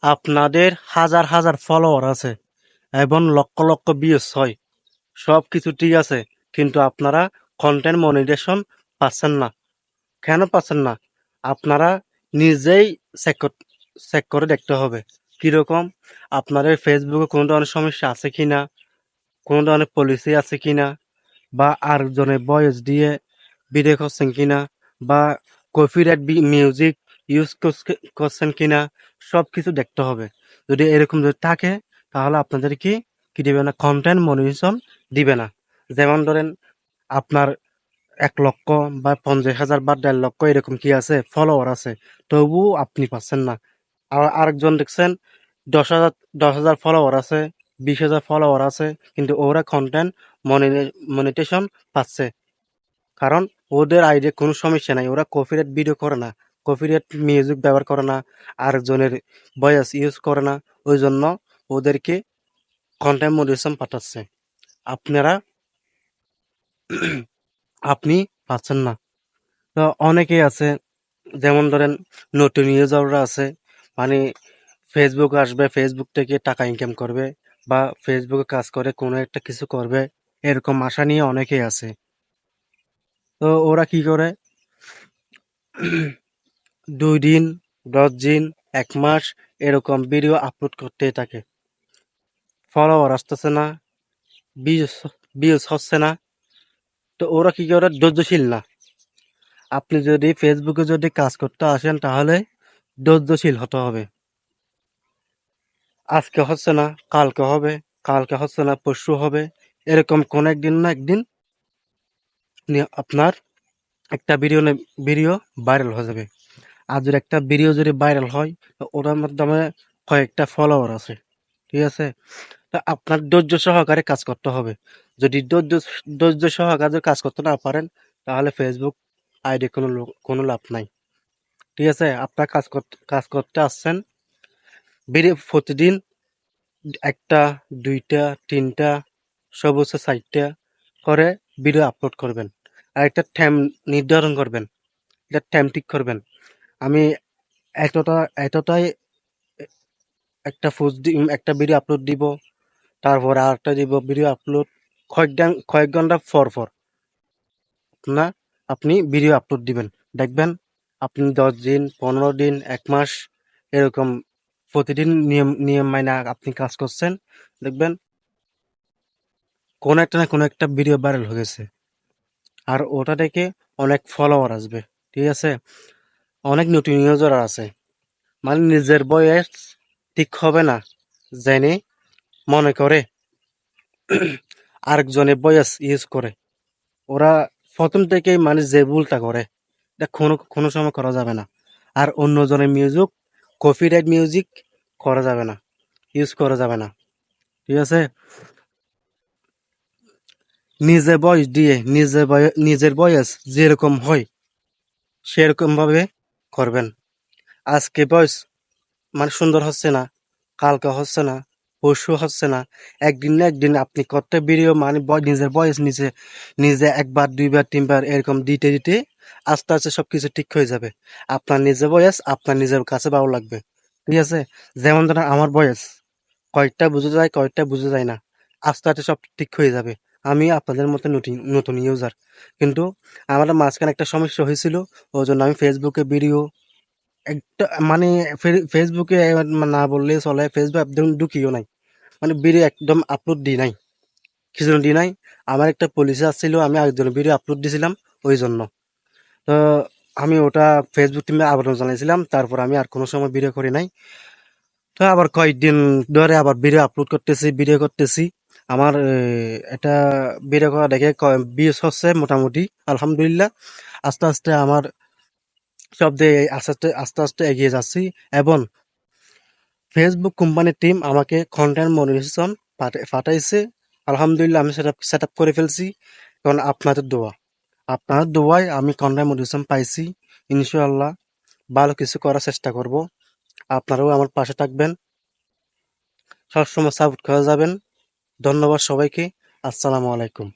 আপনাদের হাজার হাজার ফলোয়ার আছে এবং লক্ষ লক্ষ ভিউজ হয়, সব কিছু ঠিক আছে, কিন্তু আপনারা কন্টেন্ট মনিটাইজেশন পাচ্ছেন না। কেন পাচ্ছেন না? আপনারা নিজেই চেক করে দেখতে হবে কিরকম আপনাদের ফেসবুকে কোনো ধরনের সমস্যা আছে কিনা, কোনো ধরনের পলিসি আছে কিনা, বা আরেকজনের ভয়েস দিয়ে ভিডিও করছেন কিনা, বা কপিরাইট মিউজিক ইউজ করছেন কিনা, সব কিছু দেখতে হবে। যদি এরকম যদি থাকে তাহলে আপনাদের কি দিবে না, কন্টেন্ট মনিটাইজেশন দিবে না। যেমন ধরেন আপনার 1 লক্ষ বা 50,000 বা 1.5 লক্ষ এরকম কি আছে ফলোয়ার আছে, তবু আপনি পাচ্ছেন না। আর আরেকজন দেখছেন 10,000 10,000 ফলোয়ার আছে, 20,000 ফলোয়ার আছে, কিন্তু ওরা কন্টেন্ট মনিটাইজেশন পাচ্ছে। কারণ ওদের আইডিয়া কোনো সমস্যা নাই, ওরা কপিরাইট ভিডিও করে না, কপিরাইট মিউজিক ব্যবহার করে না, আরেকজনের ভয়েস ইউজ করে না, ওই জন্য ওদেরকে কন্টেন্ট মনিটাইজেশন পাঠাচ্ছে। আপনারা আপনি পাচ্ছেন না। তো অনেকেই আছে, যেমন ধরেন নতুন ইউজাররা আছে, মানে ফেসবুক আসবে, ফেসবুক থেকে টাকা ইনকাম করবে, বা ফেসবুকে কাজ করে কোনো একটা কিছু করবে, এরকম আশা নিয়ে অনেকেই আছে। তো ওরা কি করে 2 দিন, 10 দিন, 1 মাস এরকম ভিডিও আপলোড করতে থাকে, ফলোয়ার আসতেছে না, ভিউজ ভিউজ হচ্ছে না। তো ওরা কি করে, ধৈর্যশীল না। আপনি যদি ফেসবুকে যদি কাজ করতে আসেন তাহলে ধৈর্যশীল হতে হবে। আজকে হচ্ছে না, কালকে হবে, কালকে হচ্ছে না, পরশু হবে, এরকম কোন একদিন না একদিন আপনার একটা ভিডিও ভাইরাল হয়ে যাবে। আর যদি একটা ভিডিও যদি ভাইরাল হয়, তো ওটার মাধ্যমে কয়েকটা ফলোয়ার আছে, ঠিক আছে? তা আপনার ধৈর্য সহকারে কাজ করতে হবে। যদি ধৈর্য সহকারে কাজ করতে না পারেন, তাহলে ফেসবুক আইডি কোনো লাভ নাই। ঠিক আছে? আপনার কাজ করতে আসছেন, ভিডিও প্রতিদিন একটা, দুইটা, তিনটা, সর্বোচ্চ 4টা করে ভিডিও আপলোড করবেন। আর একটা টাইম নির্ধারণ করবেন, একটা টাইম ঠিক করবেন। আমি এতটা এতটাই একটা ভিডিও আপলোড দিব, তারপর আরেকটা দিব ভিডিও আপলোড, কয়েক ঘন্টা পর পর না আপনি ভিডিও আপলোড দিবেন। দেখবেন আপনি 10 দিন, 15 দিন, 1 মাস এরকম প্রতিদিন নিয়ম নিয়ম মাইনা আপনি কাজ করছেন, দেখবেন কোনো একটা না কোনো একটা ভিডিও ভাইরাল হয়ে গেছে। আর ওটা থেকে অনেক ফলোয়ার আসবে। ঠিক আছে? অনেক নতুন ইউজার আছে, মানে নিজের বয়স ঠিক হবে না জেনে মনে করে আরেকজনের বয়স ইউজ করে। ওরা প্রথম থেকেই মানে যে ভুলটা করে, এটা কোনো সময় করা যাবে না। আর অন্যজনের মিউজিক, কপিরাইট মিউজিক করা যাবে না, ইউজ করা যাবে না। ঠিক আছে? নিজে ভয়েস দিয়ে নিজের ভয়েস যেরকম হয় সেরকম ভাবে করবেন। আজকে ভয়েস মানে সুন্দর হচ্ছে না, কালকে হচ্ছে না, পরশু হচ্ছে না, একদিন না একদিন আপনি কত ভিডিও মানে নিজের ভয়েস নিজে নিজে একবার, দুইবার, তিনবার এরকম দিতে দিতে আস্তে আস্তে সবকিছু ঠিক হয়ে যাবে। আপনার নিজের ভয়েস আপনার নিজের কাছে ভালো লাগবে। ঠিক আছে? যেমন ধরেন আমার ভয়েস কয়েকটা বুঝে যায়, কয়েকটা বুঝে যায় না, আস্তে আস্তে সব ঠিক হয়ে যাবে। আমি আপনাদের মতো নতুন নতুন ইউজার, কিন্তু আমার মাঝখানে একটা সমস্যা হয়েছিল, ওই জন্য আমি ফেসবুকে ভিডিও একটা মানে ফেসবুকে না বললেই চলে, ফেসবুক একদম ঢুকিও নাই, মানে ভিডিও একদম আপলোড দিই নাই, কিছুদিন দিই নাই। আমার একটা পলিসি আসছিল, আমি আরেকজনের ভিডিও আপলোড দিছিলাম, ওই জন্য। তো আমি ওটা ফেসবুক টিমে আবেদন জানাইছিলাম, তারপর আমি আর কোনো সময় ভিডিও করি নাই। তো আবার কয়েকদিন ধরে আবার ভিডিও আপলোড করতেছি, ভিডিও করতেছি। আমার এটা ভিডিও করা দেখে ভিউজ হচ্ছে মোটামুটি, আলহামদুলিল্লাহ। আস্তে আস্তে আমার সব দিয়ে আস্তে আস্তে আস্তে আস্তে এগিয়ে যাচ্ছি। এবং ফেসবুক কোম্পানির টিম আমাকে কন্টেন্ট মনিটাইজেশন পাঠাইছে, আলহামদুলিল্লাহ। আমি সেট আপ করে ফেলছি, কারণ আপনাদের দোয়ায় আমি কন্টেন্ট মনিটাইজেশন পাইছি। ইনশাআল্লাহ ভালো কিছু করার চেষ্টা করব। আপনারাও আমার পাশে থাকবেন, সবসময় সাপোর্ট করে যাবেন। ধন্যবাদ সবাইকে। আসসালামু আলাইকুম।